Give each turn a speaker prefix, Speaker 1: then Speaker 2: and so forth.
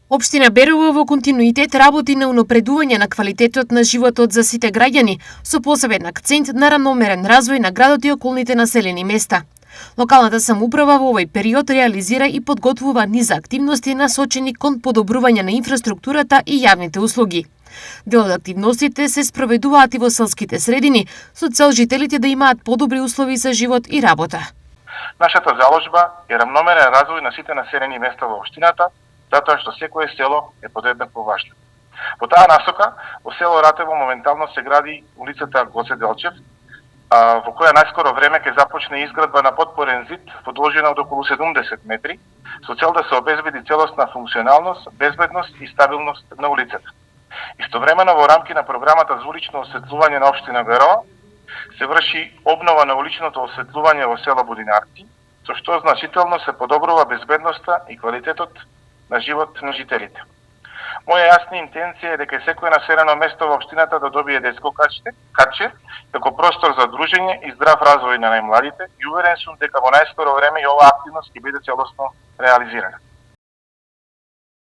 Speaker 1: Општина Берово во континуитет работи на унапредување на квалитетот на животот за сите граѓани, со посебен акцент на рамномерен развој на градот и околните населени места. Локалната самоуправа во овој период реализира и подготвува низ активности насочени кон подобрување на инфраструктурата и јавните услуги. Дел од активностите се спроведуваат и во селските средини, со цел жителите да имаат подобри услови за живот и работа.
Speaker 2: Нашата заложба е рамномерен развој на сите населени места во општината, затоа што секое село е подеднакво важно. По таа насока, во село Ратево моментално се гради улицата Гоце Делчев, во која најскоро време ќе започне изградба на подпорен зид во должина од околу 70 метри, со цел да се обезбеди целосна функционалност, безбедност и стабилност на улицата. Истовремено во рамки на програмата за улично осветлување на општина Берово се врши обнова на уличното осветлување во село Будинарци, со што значително се подобрува безбедноста и квалитетот на живот на жителите. Моја јасна интенција е дека секое населено место во општината да добие детско катче, како простор за дружење и здрав развој на најмладите, и уверен сум дека во најскоро време и оваа активност ќе биде целосно реализирана.